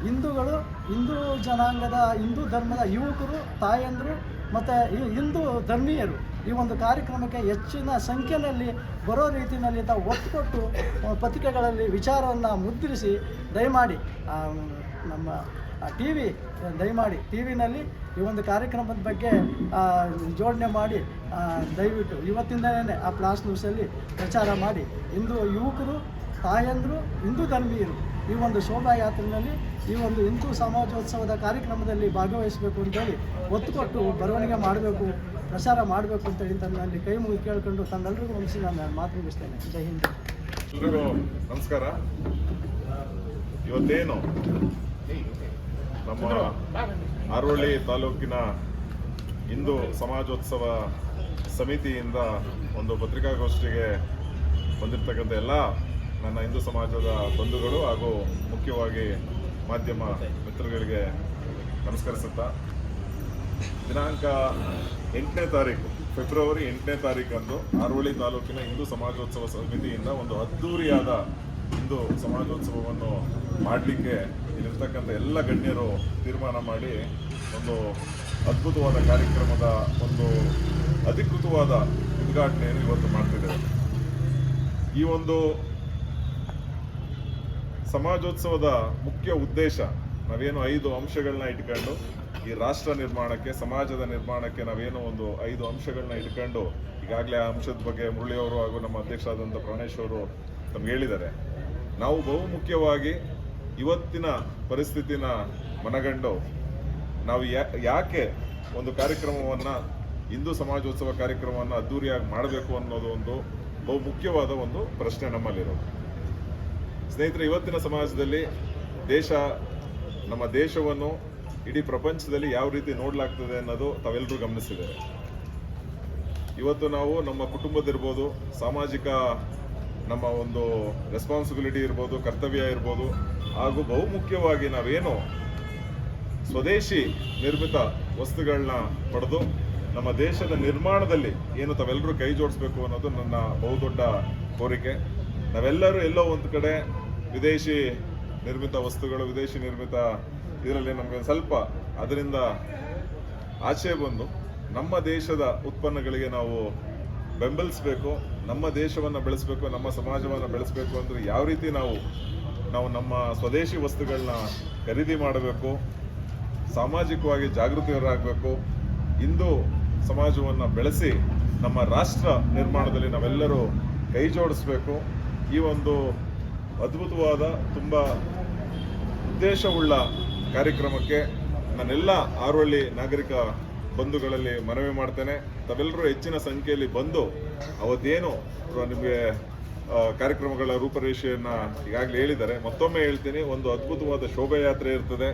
ಹಿಂದೂಗಳು, ಹಿಂದೂ ಜನಾಂಗದ, ಹಿಂದೂ ಧರ್ಮದ ಯುವಕರು, ತಾಯಂದರು ಮತ್ತು ಹಿಂದೂ ಧರ್ಮೀಯರು ಈ ಒಂದು ಕಾರ್ಯಕ್ರಮಕ್ಕೆ ಹೆಚ್ಚಿನ ಸಂಖ್ಯೆಯಲ್ಲಿ ಬರೋ ರೀತಿಯಲ್ಲಿ ತಾವು ಒತ್ತು ಕೊಟ್ಟು ಪತ್ರಿಕೆಗಳಲ್ಲಿ ವಿಚಾರವನ್ನು ಮುದ್ರಿಸಿ ದಯಮಾಡಿ ನಮ್ಮ ದಯಮಾಡಿ ಟಿವಿನಲ್ಲಿ ಈ ಒಂದು ಕಾರ್ಯಕ್ರಮದ ಬಗ್ಗೆ ಜೋಡಣೆ ಮಾಡಿ ದಯವಿಟ್ಟು ಇವತ್ತಿಂದಲೇ ಆ ಫ್ಲಾಶ್ ನ್ಯೂಸಲ್ಲಿ ಪ್ರಚಾರ ಮಾಡಿ ಹಿಂದೂ ಯುವಕರು, ತಾಯಂದರು, ಹಿಂದೂ ಧರ್ಮೀಯರು ಈ ಒಂದು ಶೋಭಾಯಾತ್ರೆಯಲ್ಲಿ ಈ ಒಂದು ಹಿಂದೂ ಸಮಾಜೋತ್ಸವದ ಕಾರ್ಯಕ್ರಮದಲ್ಲಿ ಭಾಗವಹಿಸಬೇಕು ಅಂತೇಳಿ ಒತ್ತು ಕೊಟ್ಟು ಬರವಣಿಗೆ ಮಾಡಬೇಕು, ಪ್ರಚಾರ ಮಾಡಬೇಕು ಅಂತೇಳಿ ತನ್ನಲ್ಲಿ ಕೈ ಮುಗಿ ಕೇಳ್ಕೊಂಡು ತಮ್ಮೆಲ್ಲರಿಗೂ ಮುಗಿಸಿ ನಾನು ಮಾತು ಮುಗಿಸ್ತೇನೆ. ಜೈ ಹಿಂದ್. ಎಲ್ರಿಗೂ ನಮಸ್ಕಾರ. ಇವತ್ತೇನು ನಮ್ಮ ಹಾರೋಹಳ್ಳಿ ತಾಲೂಕಿನ ಹಿಂದೂ ಸಮಾಜೋತ್ಸವ ಸಮಿತಿಯಿಂದ ಒಂದು ಪತ್ರಿಕಾಗೋಷ್ಠಿಗೆ ಬಂದಿರತಕ್ಕಂಥ ಎಲ್ಲ ನನ್ನ ಹಿಂದೂ ಸಮಾಜದ ಬಂಧುಗಳು ಹಾಗೂ ಮುಖ್ಯವಾಗಿ ಮಾಧ್ಯಮ ಮಿತ್ರಗಳಿಗೆ ನಮಸ್ಕರಿಸುತ್ತಾ, ದಿನಾಂಕ 8ನೇ ತಾರೀಕು ಫೆಬ್ರವರಿ 8ನೇ ತಾರೀಕಂದು ಹಾರೋಹಳ್ಳಿ ತಾಲೂಕಿನ ಹಿಂದೂ ಸಮಾಜೋತ್ಸವ ಸಮಿತಿಯಿಂದ ಒಂದು ಅದ್ಧೂರಿಯಾದ ಹಿಂದೂ ಸಮಾಜೋತ್ಸವವನ್ನು ಮಾಡಲಿಕ್ಕೆ ಇಲ್ಲಿರ್ತಕ್ಕಂಥ ಎಲ್ಲ ಗಣ್ಯರು ತೀರ್ಮಾನ ಮಾಡಿ ಒಂದು ಅದ್ಭುತವಾದ ಕಾರ್ಯಕ್ರಮದ ಒಂದು ಅಧಿಕೃತವಾದ ಉದ್ಘಾಟನೆಯನ್ನು ಇವತ್ತು ಮಾಡ್ತಿದ್ದೇವೆ. ಈ ಒಂದು ಸಮಾಜೋತ್ಸವದ ಮುಖ್ಯ ಉದ್ದೇಶ ನಾವೇನು 5 ಅಂಶಗಳನ್ನ ಇಟ್ಕೊಂಡು ಈ ರಾಷ್ಟ್ರ ನಿರ್ಮಾಣಕ್ಕೆ, ಸಮಾಜದ ನಿರ್ಮಾಣಕ್ಕೆ ನಾವೇನೋ ಒಂದು 5 ಅಂಶಗಳನ್ನ ಇಟ್ಕೊಂಡು ಈಗಾಗಲೇ ಆ ಅಂಶದ ಬಗ್ಗೆ ಮುರಳಿಯವರು ಹಾಗೂ ನಮ್ಮ ಅಧ್ಯಕ್ಷರಾದಂಥ ಪ್ರಾಣೇಶ್ ಅವರು ತಮ್ಗೆ ಹೇಳಿದ್ದಾರೆ. ನಾವು ಬಹುಮುಖ್ಯವಾಗಿ ಇವತ್ತಿನ ಪರಿಸ್ಥಿತಿನ ಮನಗಂಡು ನಾವು ಯಾಕೆ ಒಂದು ಕಾರ್ಯಕ್ರಮವನ್ನು, ಹಿಂದೂ ಸಮಾಜೋತ್ಸವ ಕಾರ್ಯಕ್ರಮವನ್ನು ಅದ್ದೂರಿಯಾಗಿ ಮಾಡಬೇಕು ಅನ್ನೋದು ಒಂದು ಬಹುಮುಖ್ಯವಾದ ಒಂದು ಪ್ರಶ್ನೆ ನಮ್ಮಲ್ಲಿರೋದು. ಸ್ನೇಹಿತರೆ, ಇವತ್ತಿನ ಸಮಾಜದಲ್ಲಿ ನಮ್ಮ ದೇಶವನ್ನು ಇಡೀ ಪ್ರಪಂಚದಲ್ಲಿ ಯಾವ ರೀತಿ ನೋಡಲಾಗ್ತದೆ ಅನ್ನೋದು ತಾವೆಲ್ಲರೂ ಗಮನಿಸಿದ್ದಾರೆ. ಇವತ್ತು ನಾವು ನಮ್ಮ ಕುಟುಂಬದಿರ್ಬೋದು, ಸಾಮಾಜಿಕ ನಮ್ಮ ಒಂದು ರೆಸ್ಪಾನ್ಸಿಬಿಲಿಟಿ ಇರ್ಬೋದು, ಕರ್ತವ್ಯ ಇರ್ಬೋದು, ಹಾಗೂ ಬಹುಮುಖ್ಯವಾಗಿ ನಾವೇನು ಸ್ವದೇಶಿ ನಿರ್ಮಿತ ವಸ್ತುಗಳನ್ನ ಪಡೆದು ನಮ್ಮ ದೇಶದ ನಿರ್ಮಾಣದಲ್ಲಿ ಏನು ತಾವೆಲ್ಲರೂ ಕೈ ಜೋಡಿಸ್ಬೇಕು ಅನ್ನೋದು ನನ್ನ ಬಹುದೊಡ್ಡ ಕೋರಿಕೆ. ನಾವೆಲ್ಲರೂ ಎಲ್ಲೋ ಒಂದು ಕಡೆ ವಿದೇಶಿ ನಿರ್ಮಿತ ವಸ್ತುಗಳು, ವಿದೇಶಿ ನಿರ್ಮಿತ ಇದರಲ್ಲಿ ನಮಗೆ ಸ್ವಲ್ಪ ಅದರಿಂದ ಆಚೆ ಬಂದು ನಮ್ಮ ದೇಶದ ಉತ್ಪನ್ನಗಳಿಗೆ ನಾವು ಬೆಂಬಲಿಸಬೇಕು, ನಮ್ಮ ದೇಶವನ್ನು ಬೆಳೆಸಬೇಕು, ನಮ್ಮ ಸಮಾಜವನ್ನು ಬೆಳೆಸಬೇಕು ಅಂದರೆ ಯಾವ ರೀತಿ ನಾವು ನಮ್ಮ ಸ್ವದೇಶಿ ವಸ್ತುಗಳನ್ನ ಖರೀದಿ ಮಾಡಬೇಕು, ಸಾಮಾಜಿಕವಾಗಿ ಜಾಗೃತಿಯರಾಗಬೇಕು, ಹಿಂದೂ ಸಮಾಜವನ್ನು ಬೆಳೆಸಿ ನಮ್ಮ ರಾಷ್ಟ್ರ ನಿರ್ಮಾಣದಲ್ಲಿ ನಾವೆಲ್ಲರೂ ಕೈ ಜೋಡಿಸ್ಬೇಕು. ಈ ಒಂದು ಅದ್ಭುತವಾದ ತುಂಬ ಉದ್ದೇಶವುಳ್ಳ ಕಾರ್ಯಕ್ರಮಕ್ಕೆ ನಾನೆಲ್ಲ ಆರೋಳ್ಳಿ ನಾಗರಿಕ ಬಂಧುಗಳಲ್ಲಿ ಮನವಿ ಮಾಡ್ತೇನೆ. ತಾವೆಲ್ಲರೂ ಹೆಚ್ಚಿನ ಸಂಖ್ಯೆಯಲ್ಲಿ ಬಂದು ಅವತ್ತೇನು ನಿಮಗೆ ಕಾರ್ಯಕ್ರಮಗಳ ರೂಪರೇಷೆಯನ್ನು ಈಗಾಗಲೇ ಹೇಳಿದ್ದಾರೆ, ಮತ್ತೊಮ್ಮೆ ಹೇಳ್ತೀನಿ, ಒಂದು ಅದ್ಭುತವಾದ ಶೋಭಾಯಾತ್ರೆ ಇರ್ತದೆ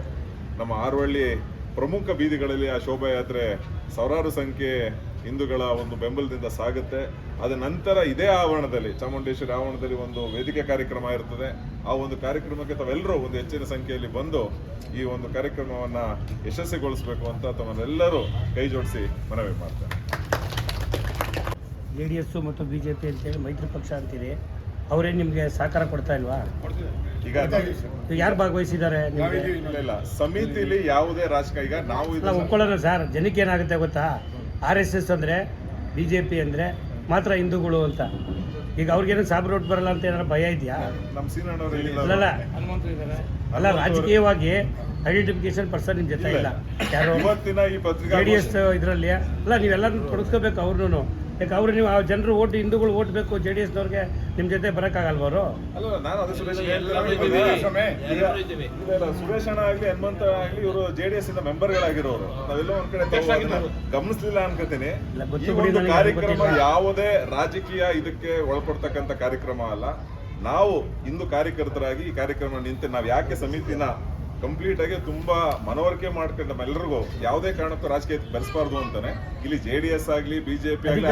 ನಮ್ಮ ಆರೋಳ್ಳಿ ಪ್ರಮುಖ ಬೀದಿಗಳಲ್ಲಿ. ಆ ಶೋಭಾಯಾತ್ರೆ ಸಾವಿರಾರು ಸಂಖ್ಯೆ ಹಿಂದೂಗಳ ಒಂದು ಬೆಂಬಲದಿಂದ ಸಾಗುತ್ತೆ. ಅದ ನಂತರ ಇದೇ ಆವರಣದಲ್ಲಿ, ಚಾಮುಂಡೇಶ್ವರಿ ಆವರಣದಲ್ಲಿ ಒಂದು ವೇದಿಕೆ ಕಾರ್ಯಕ್ರಮ ಇರ್ತದೆ. ಆ ಒಂದು ಕಾರ್ಯಕ್ರಮಕ್ಕೆ ತಾವೆಲ್ಲರೂ ಒಂದು ಹೆಚ್ಚಿನ ಸಂಖ್ಯೆಯಲ್ಲಿ ಬಂದು ಈ ಒಂದು ಕಾರ್ಯಕ್ರಮವನ್ನು ಯಶಸ್ವಿಗೊಳಿಸಬೇಕು ಅಂತ ತಮ್ಮನ್ನೆಲ್ಲರೂ ಕೈ ಜೋಡಿಸಿ ಮನವಿ ಮಾಡ್ತೇನೆ. JDS ಮತ್ತು BJP ಅಂತೇಳಿ ಮೈತ್ರಿ ಪಕ್ಷ ಅಂತೀರಿ, ಅವರೇನು ನಿಮಗೆ ಸಹಕಾರ ಕೊಡ್ತಾ ಇಲ್ವಾ? ಈಗ ಯಾರು ಭಾಗವಹಿಸಿದ್ದಾರೆ? ಇಲ್ಲ, ಸಮಿತಿಲಿ ಯಾವುದೇ ರಾಜಕೀಯ ಈಗ ನಾವು ಒಪ್ಕೊಳ್ಳೋಣ ಸರ್. ಜನಕ್ಕೆ ಏನಾಗುತ್ತೆ ಗೊತ್ತಾ, RSS ಅಂದರೆ BJP ಅಂದರೆ ಮಾತ್ರ ಹಿಂದೂಗಳು ಅಂತ. ಈಗ ಅವ್ರಿಗೇನು ಸಾಬ್ರ ರೋಡ್ ಬರಲ್ಲ ಅಂತ ಏನಾದ್ರು ಭಯ ಇದೆಯಾ? ನಮ್ಮ ಸೀನಣ್ಣವರು ಅಲ್ಲ, ರಾಜಕೀಯವಾಗಿ ಐಡೆಂಟಿಫಿಕೇಶನ್ ಪರ್ಸನ್ ನಿಮ್ಮ ಜೊತೆ ಇಲ್ಲ. ಯಾರು ಇವತ್ತಿನ ಈ ಪತ್ರಿಕಾ JDS ಇದರಲ್ಲಿ ಅಲ್ಲ, ನೀವೆಲ್ಲರೂ ತೊಡಗಿಸ್ಕೋಬೇಕು ಅವ್ರನ್ನೂ. ಯಾಕೆ ಅವರು ನೀವು ಆ ಜನರು ಹಿಂದೂಗಳು ಓಟ್ ಬೇಕು JDSನವ್ರಿಗೆ, ನಿಮ್ಮ ಜೊತೆ ಬರೋಕ್ಕಾಗಲ್ವರು? ಅಲ್ಲ, ನಾನು ಅದು ಸುರೇಶ್ ಅಣ್ಣ ಆಗಲಿ, ಹನುಮಂತ ಆಗಲಿ, ಇವರು JDS ಇಂದ ಮೆಂಬರ್ಗಳಾಗಿರೋರು. ನಾವೆಲ್ಲ ಒಂದ್ ಕಡೆ ಗಮನಿಸ್ಲಿಲ್ಲ ಅನ್ಕೋತೀನಿ. ಈ ಒಂದು ಕಾರ್ಯಕ್ರಮ ಯಾವುದೇ ರಾಜಕೀಯ ಇದಕ್ಕೆ ಒಳಪಡ್ತಕ್ಕಂಥ ಕಾರ್ಯಕ್ರಮ ಅಲ್ಲ. ನಾವು ಹಿಂದೂ ಕಾರ್ಯಕರ್ತರಾಗಿ ಈ ಕಾರ್ಯಕ್ರಮ ನಿಂತು ನಾವು ಯಾಕೆ ಸಮಿತಿನ ಕಂಪ್ಲೀಟ್ ಆಗಿ ತುಂಬಾ ಮನವರಿಕೆ ಮಾಡ್ಕೊಂಡು ನಮ್ಮೆಲ್ಲರಿಗೂ ಯಾವುದೇ ಕಾರಣಕ್ಕೂ ರಾಜಕೀಯ ಬೆರೆಸಬಾರ್ದು ಅಂತಾನೆ ಇಲ್ಲಿ JDS ಆಗಲಿ BJP ಆಗಲಿ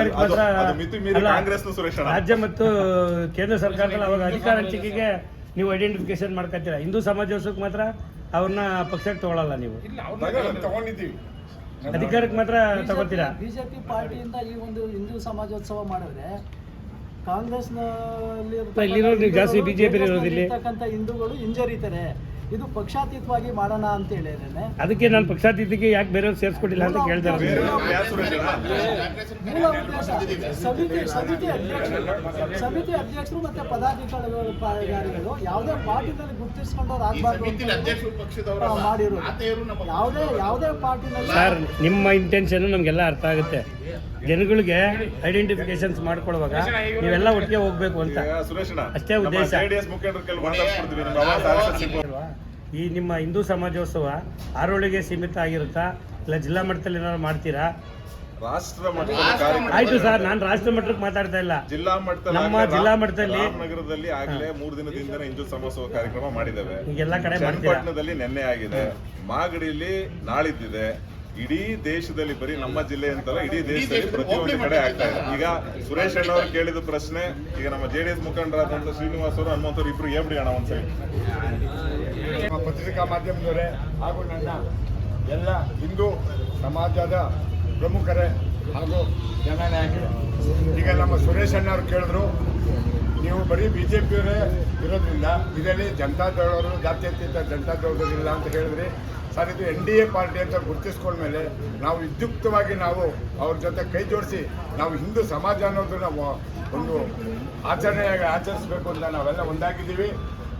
ಅದು ಮಿತಿ ಮೀರಿ ಕಾಂಗ್ರೆಸ್ ಸುರೇಶ್ ರಾಜ್ಯ ಮತ್ತು ಕೇಂದ್ರ ಸರ್ಕಾರದಲ್ಲಿ ಅವಾಗ ಅಧಿಕಾರ ಹಂಚಿಕೆಗೆ ನೀವು ಐಡೆಂಟಿಫಿಕೇಶನ್ ಮಾಡ್ಕೊತೀರಾ. ಹಿಂದೂ ಸಮಾಜೋತ್ಸವಕ್ಕೆ ಮಾತ್ರ ಅವ್ರನ್ನ ಪಕ್ಷಕ್ಕೆ ತಗೊಳ್ಳಲ್ಲ, ನೀವು ತಗೊಂಡಿದ್ದೀವಿ, ಅಧಿಕಾರಕ್ಕೆ ಮಾತ್ರ ತಗೋತೀರಾ. BJP ಪಾರ್ಟಿಯಿಂದ ಈ ಒಂದು ಹಿಂದೂ ಸಮಾಜೋತ್ಸವ ಮಾಡಿದ್ರೆ ಕಾಂಗ್ರೆಸ್ನಲ್ಲಿ ಜಾಸ್ತಿ BJP ಇರೋದಿಲ್ಲ, ಹಿಂದೂಗಳು ಹಿಂಜರಿತಾರೆ. ಇದು ಪಕ್ಷಾತೀತವಾಗಿ ಮಾಡೋಣ ಅಂತ ಹೇಳಿದ್ದೇನೆ. ಅದಕ್ಕೆ ನಾನು ಪಕ್ಷಾತೀತಕ್ಕೆ ಯಾಕೆ ಬೇರೆಯವ್ರು ಸೇರಿಸ್ಕೊಟ್ಟಿಲ್ಲ ಅಂತ ಕೇಳ್ತಾರೆ. ಮೂಲ ಉದ್ದೇಶ ಸಮಿತಿ ಅಧ್ಯಕ್ಷರು ಮತ್ತೆ ಪದಾಧಿಕಾರಿಗಳು ಯಾವುದೇ ಪಾರ್ಟಿನಲ್ಲಿ ಗುರುತಿಸ್ಕೊಂಡವ್ರು ಆಗ್ಬಾರ್ದು ಮಾಡಿರೋದು. ಯಾವುದೇ ಪಾರ್ಟಿನಲ್ಲಿ ಸರ್, ನಿಮ್ಮ ಇಂಟೆನ್ಷನ್ ನಮಗೆಲ್ಲ ಅರ್ಥ ಆಗುತ್ತೆ. ಜನಗಳಿಗೆ ಐಡೆಂಟಿಫಿಕೇಶನ್ಸ್ ಮಾಡ್ಕೊಳ್ಳುವಾಗ ನೀವೆಲ್ಲ ಒಟ್ಟಿಗೆ ಹೋಗ್ಬೇಕು ಅಂತ ಅಷ್ಟೇ ಉದ್ದೇಶ. ಈ ನಿಮ್ಮ ಹಿಂದೂ ಸಮಾಜೋತ್ಸವ ಆರೋಳಿಗೆ ಸೀಮಿತ ಆಗಿರುತ್ತಾ, ಇಲ್ಲ ಜಿಲ್ಲಾ ಮಟ್ಟದಲ್ಲಿ ಏನಾದ್ರು ಮಾಡ್ತೀರಾ? ರಾಷ್ಟ್ರ ಮಟ್ಟದ ಆಯ್ತು ಸರ್, ನಾನು ರಾಷ್ಟ್ರ ಮಟ್ಟಕ್ಕೆ ಮಾತಾಡ್ತಾ ಇಲ್ಲ. ಜಿಲ್ಲಾ ಮಟ್ಟದಲ್ಲಿ ನಮ್ಮ ಜಿಲ್ಲಾ ಮಟ್ಟದಲ್ಲಿ ನಗರದಲ್ಲಿ ಆಗಲೇ 3 ದಿನದಿಂದನೇ ಹಿಂದೂ ಸಮಾಜೋತ್ಸವ ಕಾರ್ಯಕ್ರಮ ಮಾಡಿದ್ದೇವೆ. ಈಗೆಲ್ಲ ಕಡೆ ಚನ್ನಪಟ್ಟಣದಲ್ಲಿ ನಿನ್ನೆ ಆಗಿದೆ, ಮಾಗಡಿಯಲ್ಲಿ ನಾಳಿದ್ದಿದೆ. ಇಡೀ ದೇಶದಲ್ಲಿ, ಬರೀ ನಮ್ಮ ಜಿಲ್ಲೆ ಅಂತಲ್ಲ, ಇಡೀ ದೇಶದಲ್ಲಿ ಪ್ರತಿಯೊಂದು ಕಡೆ ಆಗ್ತಾ ಇದೆ. ಈಗ ಸುರೇಶ್ ಅಣ್ಣ ಅವರು ಕೇಳಿದ ಪ್ರಶ್ನೆ, ಈಗ ನಮ್ಮ JDS ಮುಖಂಡರಾದಂಥ ಶ್ರೀನಿವಾಸ್ ಅವರು, ಹನುಮಂತವ್ರು ಇಬ್ರು ಹೇಳ್ಬಿಡಿ ಅಣ್ಣ ಒಂದ್ಸರಿ. ಪತ್ರಿಕಾ ಮಾಧ್ಯಮದವರೇ ಹಾಗೂ ನನ್ನ ಎಲ್ಲ ಹಿಂದೂ ಸಮಾಜದ ಪ್ರಮುಖರೇ ಹಾಗೂ ಜನನಾಯಕರೇ, ಈಗ ನಮ್ಮ ಸುರೇಶ್ ಅಣ್ಣ ಅವರು ಕೇಳಿದ್ರು, ನೀವು ಬರೀ BJಪಿಯವರೇ ಇರೋದ್ರಿಂದ ಇದರಲ್ಲಿ ಜನತಾದಳವರು, ಜಾತ್ಯತೀತ ಜನತಾದಳರು ಇಲ್ಲ ಅಂತ ಹೇಳಿದ್ರಿ. ಸರ್, ಇದು NDA ಪಾರ್ಟಿ ಅಂತ ಗುರುತಿಸ್ಕೊಂಡ್ಮೇಲೆ ನಾವು ವಿದ್ಯುಕ್ತವಾಗಿ ನಾವು ಅವ್ರ ಜೊತೆ ಕೈ ಜೋಡಿಸಿ ನಾವು ಹಿಂದೂ ಸಮಾಜ ಅನ್ನೋದನ್ನ ಒಂದು ಆಚರಣೆಯಾಗಿ ಆಚರಿಸಬೇಕು ಅಂತ ನಾವೆಲ್ಲ ಒಂದಾಗಿದ್ದೀವಿ.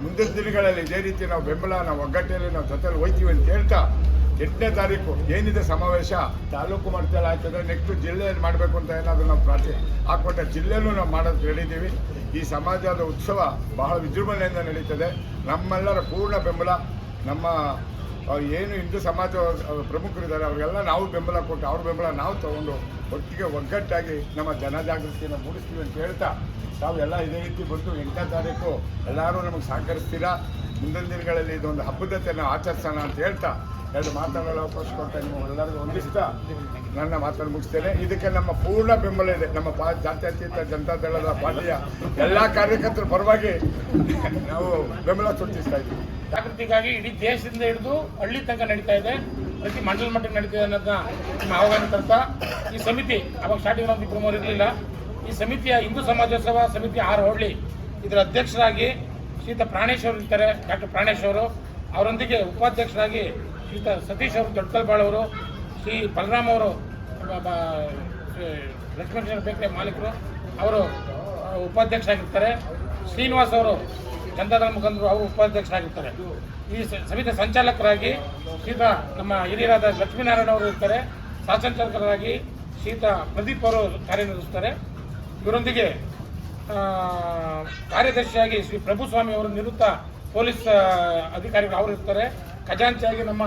ಮುಂದಿನ ದಿನಗಳಲ್ಲಿ ಇದೇ ರೀತಿ ನಾವು ಬೆಂಬಲ, ನಾವು ಒಗ್ಗಟ್ಟಲ್ಲಿ ನಾವು ಜೊತೆಲಿ ಹೋಯ್ತೀವಿ ಅಂತ ಹೇಳ್ತಾ 8ನೇ ತಾರೀಕು ಏನಿದೆ ಸಮಾವೇಶ ತಾಲೂಕು ಮಟ್ಟದಲ್ಲಿ ಆಗ್ತದೆ. ನೆಕ್ಸ್ಟ್ ಜಿಲ್ಲೆಯಲ್ಲಿ ಮಾಡಬೇಕು ಅಂತ ಏನಾದರೂ ನಾವು ಪ್ರಾರ್ಥನೆ ಹಾಕ್ಕೊಟ್ಟ ಜಿಲ್ಲೆಯಲ್ಲೂ ನಾವು ಮಾಡೋದು ಹೇಳಿದ್ದೀವಿ. ಈ ಸಮಾಜದ ಉತ್ಸವ ಬಹಳ ವಿಜೃಂಭಣೆಯಿಂದ ನಡೀತದೆ. ನಮ್ಮೆಲ್ಲರ ಪೂರ್ಣ ಬೆಂಬಲ, ನಮ್ಮ ಏನು ಹಿಂದೂ ಸಮಾಜ ಪ್ರಮುಖರಿದ್ದಾರೆ ಅವರಿಗೆಲ್ಲ ನಾವು ಬೆಂಬಲ ಕೊಟ್ಟು ಅವ್ರ ಬೆಂಬಲ ನಾವು ತಗೊಂಡು ಒಟ್ಟಿಗೆ ಒಗ್ಗಟ್ಟಾಗಿ ನಮ್ಮ ಜನಜಾಗೃತಿಯನ್ನು ಮೂಡಿಸ್ತೀವಿ ಅಂತ ಹೇಳ್ತಾ ತಾವೆಲ್ಲ ಇದೇ ರೀತಿ ಬಂದು 8ನೇ ತಾರೀಕು ಎಲ್ಲರೂ ನಮಗೆ ಸಹಕರಿಸ್ತೀರಾ. ಮುಂದಿನ ದಿನಗಳಲ್ಲಿ ಇದೊಂದು ಹಬ್ಬದತೆ ನಾವು ಆಚರಿಸೋಣ ಅಂತ ಹೇಳ್ತಾ 2 ಮಾತನಾಡಲು ಅವಕಾಶ ಕೊಟ್ಟ ನೀವು ಎಲ್ಲರಿಗೂ ಹೊಂದಿಸ್ತಾ ನನ್ನ ಮಾತನ್ನು ಮುಗಿಸ್ತೇನೆ. ಇದಕ್ಕೆ ನಮ್ಮ ಪೂರ್ಣ ಬೆಂಬಲ ಇದೆ. ನಮ್ಮ ಜಾತ್ಯತೀತ ಜನತಾ ದಳದ ಪಾರ್ಟಿಯ ಎಲ್ಲ ಕಾರ್ಯಕರ್ತರ ಪರವಾಗಿ ನಾವು ಬೆಂಬಲ ಸೂಚಿಸ್ತಾ ಇದ್ದೀವಿ. ಜಾಗೃತಿಗಾಗಿ ಇಡೀ ದೇಶದಿಂದ ಹಿಡಿದು ಹಳ್ಳಿ ತನಕ ನಡೀತಾ ಇದೆ, ಪ್ರತಿ ಮಂಡಲ ಮಟ್ಟಕ್ಕೆ ನಡೀತಿದೆ ಅನ್ನೋದನ್ನ ನಿಮ್ಮ ಆಹ್ವಾನ ತರ್ತಾ ಈ ಸಮಿತಿ ಅವಾಗ ಸ್ಟಾರ್ಟಿಂಗ್ ಒಂದು 2-3 ಇರಲಿಲ್ಲ. ಈ ಸಮಿತಿಯ ಹಿಂದೂ ಸಮಾಜೋತ್ಸವ ಸಮಿತಿ 6 ಹೋಬಳಿ ಇದರ ಅಧ್ಯಕ್ಷರಾಗಿ ಶ್ರೀಯುತ ಪ್ರಾಣೇಶ್ ಅವರು ಇರ್ತಾರೆ, ಡಾಕ್ಟರ್ ಪ್ರಾಣೇಶ್ ಅವರು. ಅವರೊಂದಿಗೆ ಉಪಾಧ್ಯಕ್ಷರಾಗಿ ಶ್ರೀಯುತ ಸತೀಶ್ ಅವರು ದೊಡ್ಡಕಲ್ಬಾಳ್ ಅವರು, ಶ್ರೀ ಬಲರಾಮ್ ಅವರು ಲಕ್ಷ್ಮೀ ಬೇಕರಿ ಮಾಲೀಕರು ಅವರು ಉಪಾಧ್ಯಕ್ಷರಾಗಿರ್ತಾರೆ. ಶ್ರೀನಿವಾಸ್ ಅವರು ಜನತಾದಳ ಮುಖಂಡರು ಅವರು ಉಪಾಧ್ಯಕ್ಷರಾಗಿರ್ತಾರೆ. ಈ ಸಮಿತಿಯ ಸಂಚಾಲಕರಾಗಿ ಶ್ರೀಯುತ ನಮ್ಮ ಹಿರಿಯರಾದ ಲಕ್ಷ್ಮೀನಾರಾಯಣ ಅವರು ಇರ್ತಾರೆ. ಸಹಸಂಚಾಲಕರಾಗಿ ಶ್ರೀಯುತ ಪ್ರದೀಪ್ ಅವರು ಕಾರ್ಯನಿರ್ವಹಿಸ್ತಾರೆ. ಇವರೊಂದಿಗೆ ಕಾರ್ಯದರ್ಶಿಯಾಗಿ ಶ್ರೀ ಪ್ರಭುಸ್ವಾಮಿ ಅವರು ನಿವೃತ್ತ ಪೊಲೀಸ್ ಅಧಿಕಾರಿಗಳು ಅವರು ಇರ್ತಾರೆ. ಖಜಾಂಚಿಯಾಗಿ ನಮ್ಮ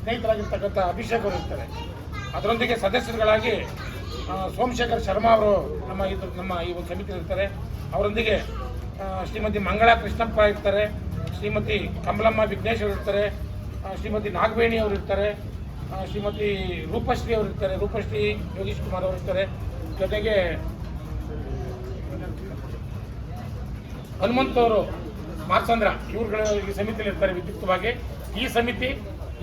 ಸ್ನೇಹಿತರಾಗಿರ್ತಕ್ಕಂಥ ಅಭಿಷೇಕ್ ಅವರು ಇರ್ತಾರೆ. ಅದರೊಂದಿಗೆ ಸದಸ್ಯರುಗಳಾಗಿ ಸೋಮಶೇಖರ್ ಶರ್ಮಾ ಅವರು ನಮ್ಮ ಈ ಒಂದು ಸಮಿತಿ ಇರ್ತಾರೆ. ಅವರೊಂದಿಗೆ ಶ್ರೀಮತಿ ಮಂಗಳಾ ಕೃಷ್ಣಪ್ಪ ಇರ್ತಾರೆ, ಶ್ರೀಮತಿ ಕಮಲಮ್ಮ ವಿಘ್ನೇಶ್ ಅವರು ಇರ್ತಾರೆ, ಶ್ರೀಮತಿ ನಾಗವೇಣಿ ಅವರು ಇರ್ತಾರೆ, ಶ್ರೀಮತಿ ರೂಪಶ್ರೀ ಅವರು ಇರ್ತಾರೆ, ರೂಪಶ್ರೀ ಯೋಗೀಶ್ ಕುಮಾರ್ ಅವರು ಇರ್ತಾರೆ. ಜೊತೆಗೆ ಹನುಮಂತವರು ಮಾರ್ಸಂದ್ರ ಇವ್ರುಗಳು ಈ ಸಮಿತಿಯಲ್ಲಿ ಇರ್ತಾರೆ ವಿದ್ಯುಕ್ತವಾಗಿ. ಈ ಸಮಿತಿ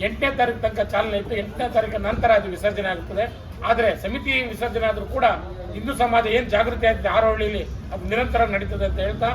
8ನೇ ತಾರೀಕು ತನಕ ಚಾಲನೆ ಇತ್ತು. 8ನೇ ತಾರೀಕಿನ ನಂತರ ಅದು ವಿಸರ್ಜನೆ ಆಗುತ್ತದೆ. ಆದರೆ ಸಮಿತಿ ವಿಸರ್ಜನೆ ಆದರೂ ಕೂಡ ಹಿಂದೂ ಸಮಾಜ ಏನು ಜಾಗೃತಿ ಆಗಿದೆ 6 ಹಳ್ಳಿಯಲ್ಲಿ ಅದು ನಿರಂತರ ನಡೀತದೆ ಅಂತ ಹೇಳ್ತಾ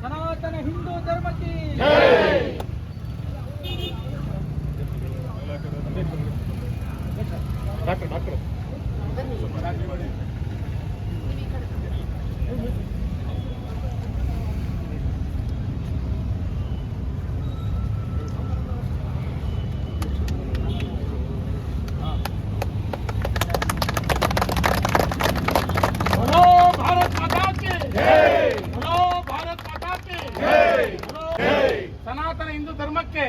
ಸನಾತನ ಹಿಂದೂ ಧರ್ಮಕ್ಕೆ ಡಾಕ್ಟರ್ ಸನಾತನ ಹಿಂದೂ ಧರ್ಮಕ್ಕೆ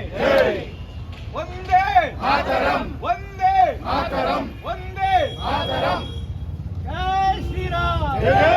ಒಂದೇ ಮಾತರಂ, ಒಂದೇ ಮಾತರಂ, ಒಂದೇ ಮಾತರಂ. ಜೈ ಶ್ರೀರಾಮ್. ಜೈ